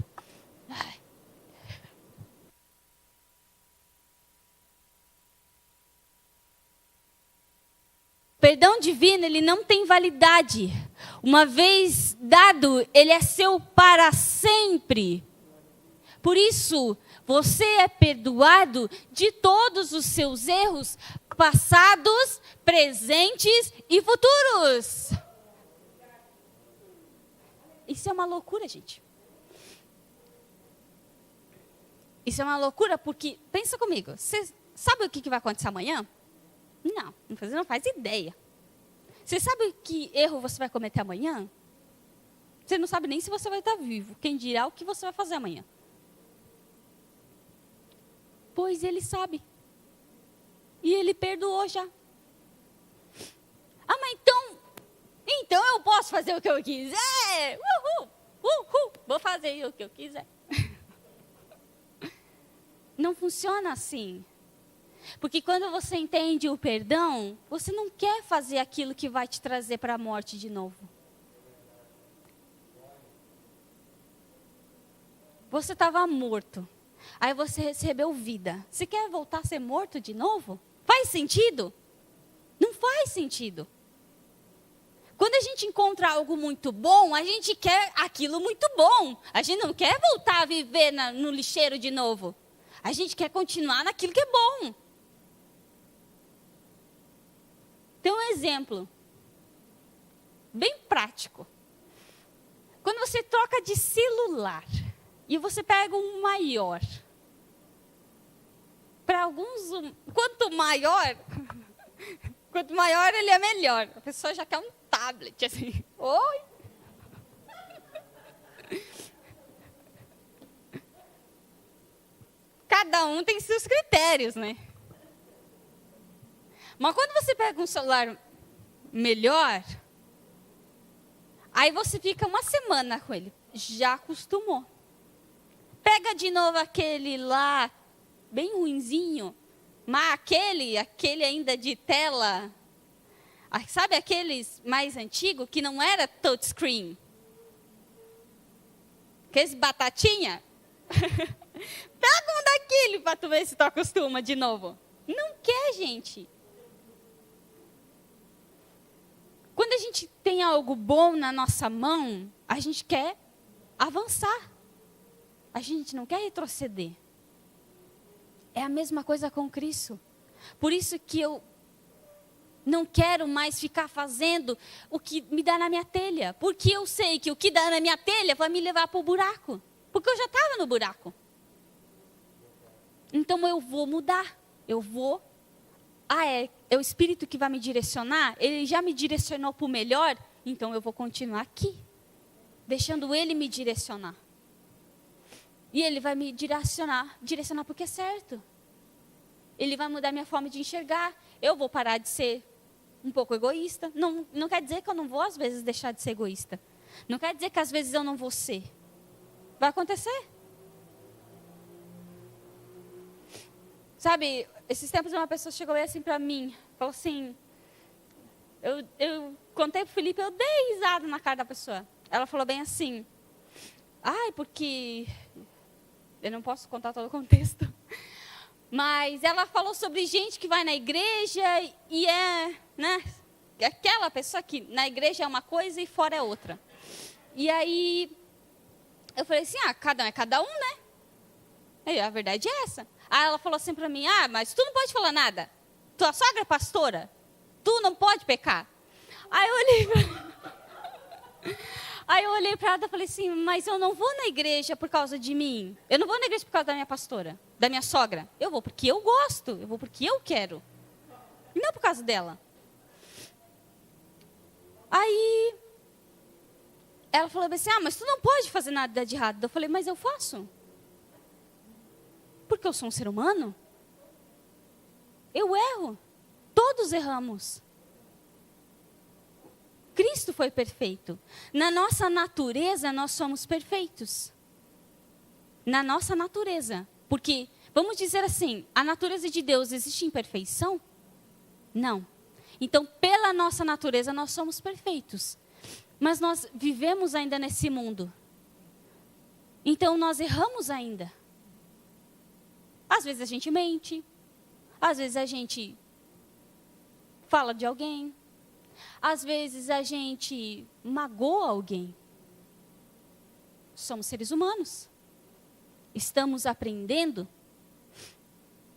S1: O perdão divino, ele não tem validade. Uma vez dado, ele é seu para sempre. Por isso, você é perdoado de todos os seus erros passados, presentes e futuros. Isso é uma loucura, gente. Isso é uma loucura porque, pensa comigo, você sabe o que vai acontecer amanhã? Não, você não faz ideia. Você sabe que erro você vai cometer amanhã? Você não sabe nem se você vai estar vivo. Quem dirá o que você vai fazer amanhã? Pois ele sabe. E ele perdoou já. Ah, mas então eu posso fazer o que eu quiser. Vou fazer o que eu quiser. Não funciona assim. Porque quando você entende o perdão, você não quer fazer aquilo que vai te trazer para a morte de novo. Você estava morto. Aí você recebeu vida. Você quer voltar a ser morto de novo? Faz sentido? Não faz sentido. Quando a gente encontra algo muito bom, a gente quer aquilo muito bom. A gente não quer voltar a viver no lixeiro de novo. A gente quer continuar naquilo que é bom. Tem um exemplo bem prático. Quando você troca de celular e você pega um maior, para alguns, quanto maior ele é melhor. A pessoa já quer um tablet, assim. Oi? Cada um tem seus critérios, né? Mas quando você pega um celular melhor, aí você fica uma semana com ele. Já acostumou. Pega de novo aquele lá, bem ruinzinho, mas aquele ainda de tela, sabe aqueles mais antigos que não era touchscreen? Aqueles batatinha? Pega um daquele para tu ver se tu acostuma de novo. Não quer, gente. Quando a gente tem algo bom na nossa mão, a gente quer avançar. A gente não quer retroceder. É a mesma coisa com Cristo. Por isso que eu não quero mais ficar fazendo o que me dá na minha telha. Porque eu sei que o que dá na minha telha vai me levar para o buraco. Porque eu já estava no buraco. Então eu vou mudar. Eu vou. É o Espírito que vai me direcionar? Ele já me direcionou para o melhor? Então eu vou continuar aqui. Deixando Ele me direcionar. E Ele vai me direcionar porque é certo. Ele vai mudar minha forma de enxergar. Eu vou parar de ser um pouco egoísta. Não quer dizer que eu não vou, às vezes, deixar de ser egoísta. Não quer dizer que, às vezes, eu não vou ser. Vai acontecer. Sabe, esses tempos uma pessoa chegou assim para mim. Falou assim... Eu contei para o Felipe, eu dei risada na cara da pessoa. Ela falou bem assim... Porque... Eu não posso contar todo o contexto. Mas ela falou sobre gente que vai na igreja e né? Aquela pessoa que na igreja é uma coisa e fora é outra. E aí, eu falei assim, cada um é cada um, né? Aí, a verdade é essa. Aí ela falou assim para mim, mas tu não pode falar nada. Tua sogra é pastora. Tu não pode pecar. Aí eu olhei para ela e falei assim, mas eu não vou na igreja por causa de mim. Eu não vou na igreja por causa da minha pastora, da minha sogra. Eu vou porque eu gosto, eu vou porque eu quero. E não por causa dela. Aí, ela falou assim, mas tu não pode fazer nada de errado. Eu falei, mas eu faço. Porque eu sou um ser humano. Eu erro. Todos erramos. Cristo foi perfeito. Na nossa natureza, nós somos perfeitos. Na nossa natureza. Porque, vamos dizer assim, a natureza de Deus existe imperfeição? Não. Então, pela nossa natureza, nós somos perfeitos. Mas nós vivemos ainda nesse mundo. Então, nós erramos ainda. Às vezes a gente mente. Às vezes a gente fala de alguém. Às vezes a gente magoa alguém. Somos seres humanos. Estamos aprendendo.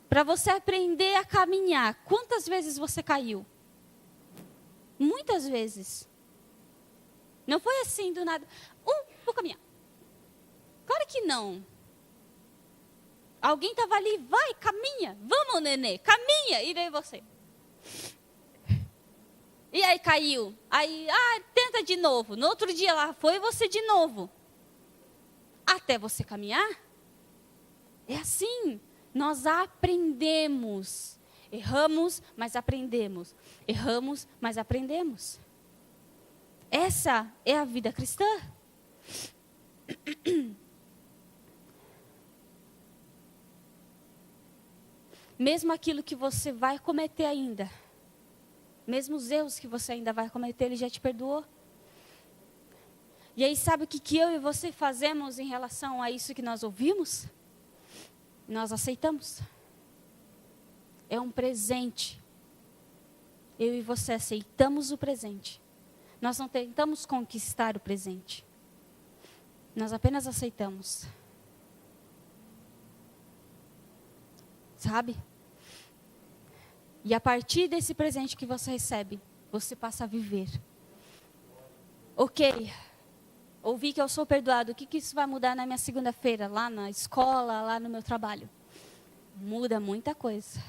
S1: Para você aprender a caminhar, quantas vezes você caiu? Muitas vezes. Não foi assim do nada. Vou caminhar. Claro que não. Alguém estava ali, vai, caminha. Vamos, nenê, caminha. E daí você. E aí caiu. Aí, tenta de novo. No outro dia lá foi você de novo. Até você caminhar. É assim. Nós aprendemos. Erramos, mas aprendemos. Erramos, mas aprendemos. Essa é a vida cristã. Mesmo aquilo que você vai cometer ainda. Mesmo os erros que você ainda vai cometer, Ele já te perdoou. E aí sabe o que eu e você fazemos em relação a isso que nós ouvimos? Nós aceitamos. É um presente. Eu e você aceitamos o presente. Nós não tentamos conquistar o presente. Nós apenas aceitamos. Sabe? E a partir desse presente que você recebe, você passa a viver. Ok, ouvi que eu sou perdoado. O que isso vai mudar na minha segunda-feira? Lá na escola, lá no meu trabalho? Muda muita coisa.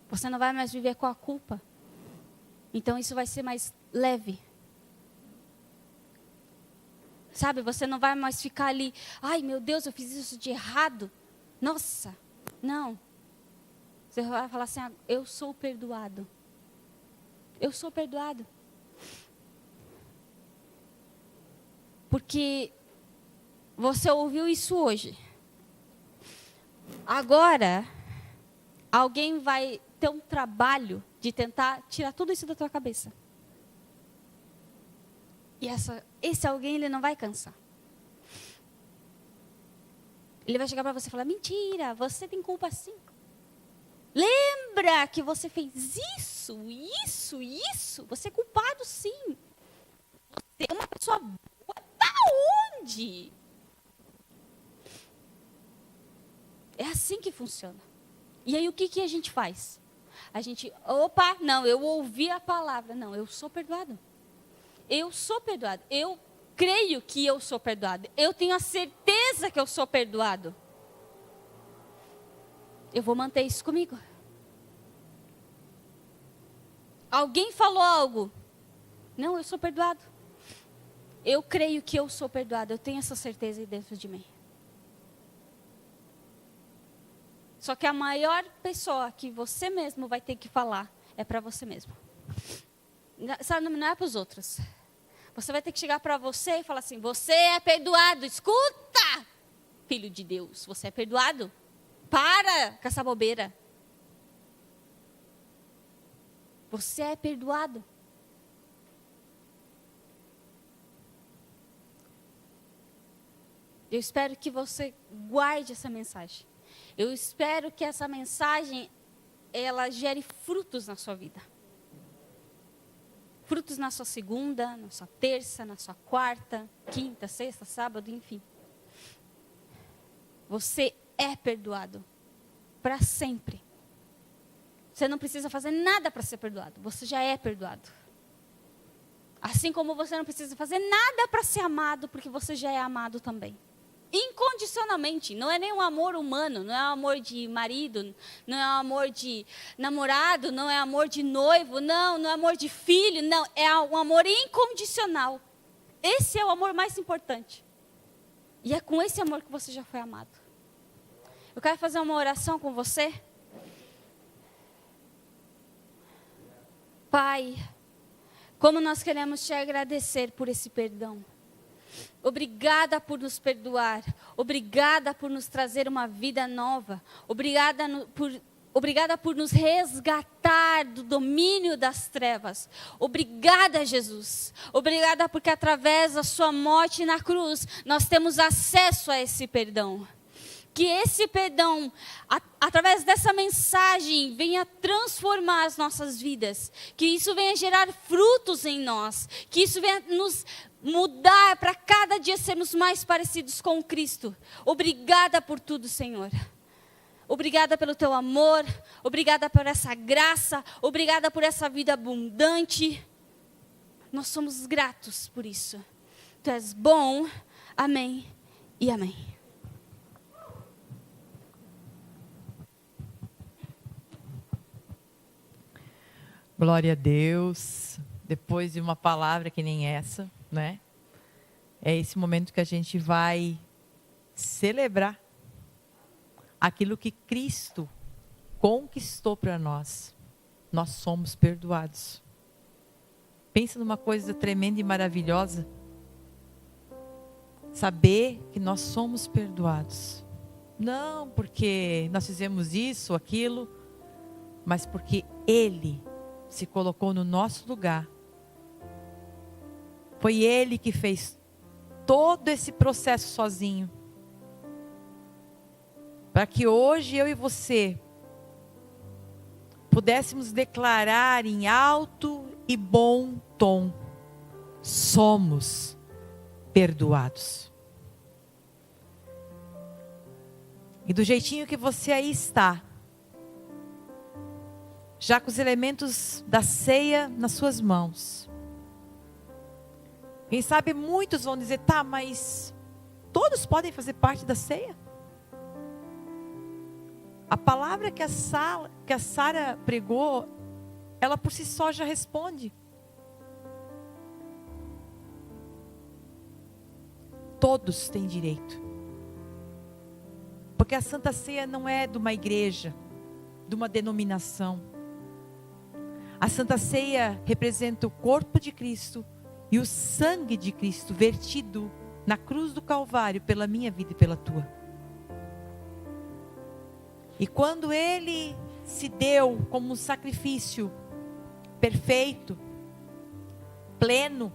S1: Você não vai mais viver com a culpa. Então isso vai ser mais leve. Sabe, você não vai mais ficar ali, ai meu Deus, eu fiz isso de errado. Nossa, não. Você vai falar assim, eu sou perdoado. Eu sou perdoado. Porque você ouviu isso hoje. Agora, alguém vai ter um trabalho de tentar tirar tudo isso da tua cabeça. E esse alguém, ele não vai cansar. Ele vai chegar para você e falar, mentira, você tem culpa sim. Lembra que você fez isso. Você é culpado sim. Você é uma pessoa boa. Da onde? É assim que funciona. E aí o que a gente faz? A gente, não, eu ouvi a palavra. Não, eu sou perdoado. Eu sou perdoado. Eu creio que eu sou perdoado. Eu tenho a certeza que eu sou perdoado. Eu vou manter isso comigo. Alguém falou algo. Não, eu sou perdoado. Eu creio que eu sou perdoado. Eu tenho essa certeza aí dentro de mim. Só que a maior pessoa que você mesmo vai ter que falar é para você mesmo. Sabe, não é para os outros. Você vai ter que chegar para você e falar assim, você é perdoado, escuta! Filho de Deus, você é perdoado. Para com essa bobeira. Você é perdoado. Eu espero que você guarde essa mensagem. Eu espero que essa mensagem, ela gere frutos na sua vida. Frutos na sua segunda, na sua terça, na sua quarta, quinta, sexta, sábado, enfim. Você é perdoado para sempre. Você não precisa fazer nada para ser perdoado. Você já é perdoado. Assim como você não precisa fazer nada para ser amado, porque você já é amado também. Incondicionalmente. Não é nem um amor humano, não é um amor de marido, não é um amor de namorado, não é amor de noivo, não é amor de filho, não. É um amor incondicional. Esse é o amor mais importante. E é com esse amor que você já foi amado. Eu quero fazer uma oração com você. Pai, como nós queremos te agradecer por esse perdão. Obrigada por nos perdoar. Obrigada por nos trazer uma vida nova. Obrigada por nos resgatar do domínio das trevas. Obrigada, Jesus. Obrigada porque através da sua morte na cruz, nós temos acesso a esse perdão. Que esse perdão, através dessa mensagem, venha transformar as nossas vidas. Que isso venha gerar frutos em nós. Que isso venha nos mudar para cada dia sermos mais parecidos com Cristo. Obrigada por tudo, Senhor. Obrigada pelo teu amor. Obrigada por essa graça. Obrigada por essa vida abundante. Nós somos gratos por isso. Tu és bom. Amém e amém.
S2: Glória a Deus. Depois de uma palavra que nem essa, né? É esse momento que a gente vai celebrar aquilo que Cristo conquistou para nós. Nós somos perdoados. Pensa numa coisa tremenda e maravilhosa. Saber que nós somos perdoados. Não porque nós fizemos isso, aquilo, mas porque Ele se colocou no nosso lugar. Foi Ele que fez todo esse processo sozinho. Para que hoje eu e você pudéssemos declarar em alto e bom tom: somos perdoados. E do jeitinho que você aí está, já com os elementos da ceia nas suas mãos. Quem sabe muitos vão dizer: tá, mas todos podem fazer parte da ceia? A palavra que a Sara pregou, ela por si só já responde. Todos têm direito. Porque a Santa Ceia não é de uma igreja, de uma denominação. A Santa Ceia representa o corpo de Cristo e o sangue de Cristo vertido na cruz do Calvário pela minha vida e pela tua. E quando Ele se deu como um sacrifício perfeito, pleno,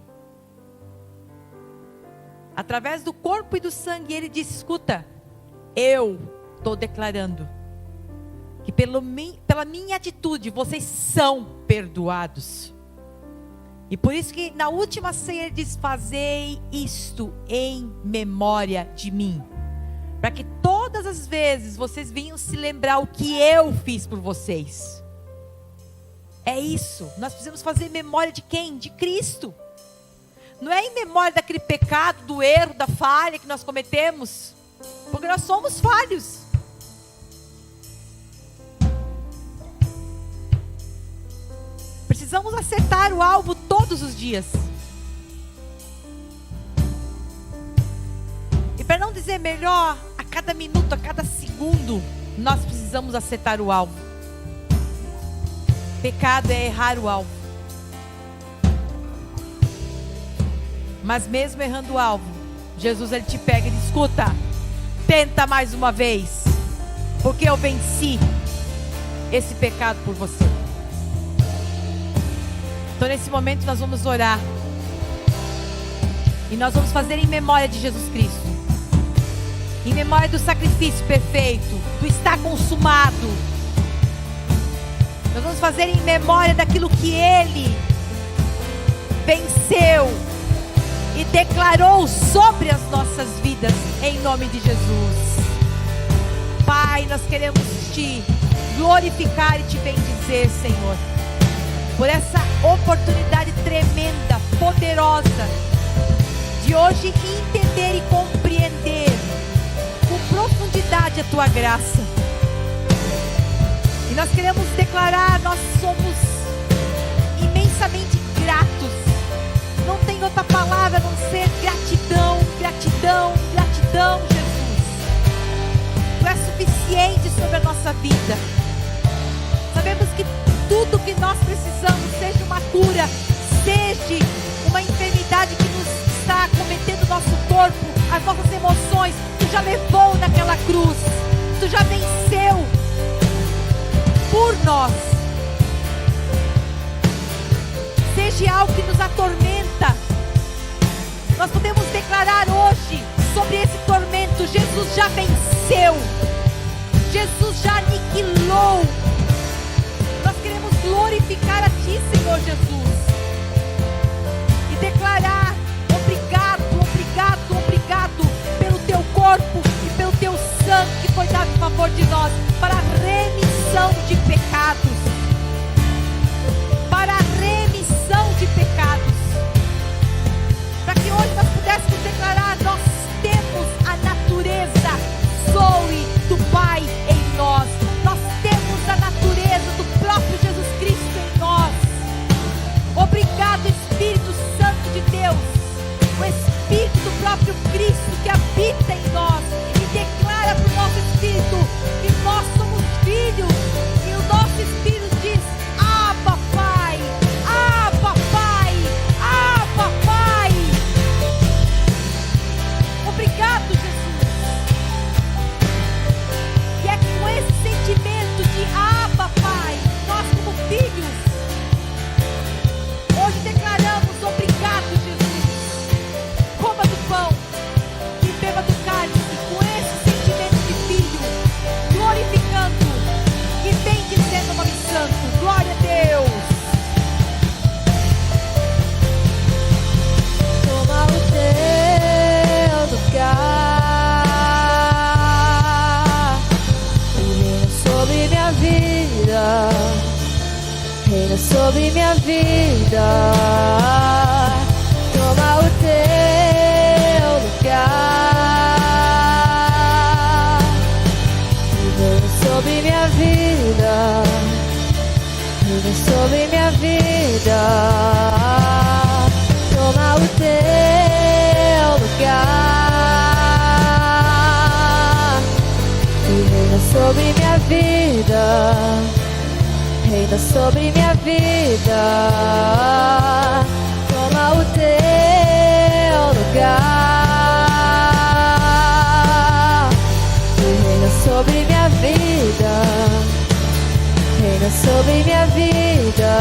S2: através do corpo e do sangue, Ele disse: escuta, eu estou declarando que pela minha atitude vocês são perdoados. E por isso que na última ceia Ele diz: fazei isto em memória de mim. Para que todas as vezes vocês venham se lembrar o que eu fiz por vocês. É isso. Nós precisamos fazer memória de quem? De Cristo. Não é em memória daquele pecado, do erro, da falha que nós cometemos. Porque nós somos falhos. Precisamos acertar o alvo todos os dias. E para não dizer melhor, a cada minuto, a cada segundo, nós precisamos acertar o alvo. Pecado é errar o alvo. Mas mesmo errando o alvo, Jesus Ele te pega e diz: escuta, tenta mais uma vez, porque eu venci esse pecado por você. Então nesse momento nós vamos orar. E nós vamos fazer em memória de Jesus Cristo. Em memória do sacrifício perfeito, do está consumado. Nós vamos fazer em memória daquilo que Ele venceu e declarou sobre as nossas vidas, em nome de Jesus. Pai, nós queremos Te glorificar e Te bendizer, Senhor, por essa oportunidade tremenda, poderosa, de hoje entender e compreender com profundidade a Tua graça. E nós queremos declarar, nós somos imensamente gratos. Não tem outra palavra a não ser gratidão, gratidão, gratidão, Jesus. Tu és suficiente sobre a nossa vida. Sabemos que tudo que nós precisamos, seja uma cura, seja uma enfermidade que nos está acometendo o nosso corpo, as nossas emoções, Tu já levou naquela cruz. Tu já venceu por nós. Seja algo que nos atormenta, nós podemos declarar hoje sobre esse tormento: Jesus já venceu, Jesus já aniquilou. Nós queremos glorificar a Ti, Senhor Jesus, e declarar obrigado, obrigado, obrigado pelo Teu corpo e pelo Teu sangue que foi dado em favor de nós, para a remissão de pecados, para a remissão de pecados, para que hoje nós pudéssemos declarar: nós temos a natureza Zoe do Pai em nós, nós temos a natureza do próprio Jesus Cristo em nós. Obrigado, Espírito Santo de Deus, o Espírito do próprio Cristo que habita em nós e declara para o nosso Espírito que nós somos filhos, e o nosso Espírito diz: Abba, Pai, Abba, Pai, Abba, Pai. Obrigado, Jesus. E é com esse sentimento de Abba, Pai, nós como filhos, hoje declaramos: obrigado, Jesus. Coma do pão e beba do cálice com esse sentimento de filho, glorificando e bendizendo o nome santo. Glória a Deus.
S3: Toma o Teu lugar e reina sobre minha vida, reina sobre minha vida. Toma o Teu lugar e reina sobre minha vida, reina sobre minha vida. Toma o Teu lugar e reina sobre minha vida, reina sobre minha vida. Toma o Teu lugar e reina sobre minha vida, reina sobre minha vida.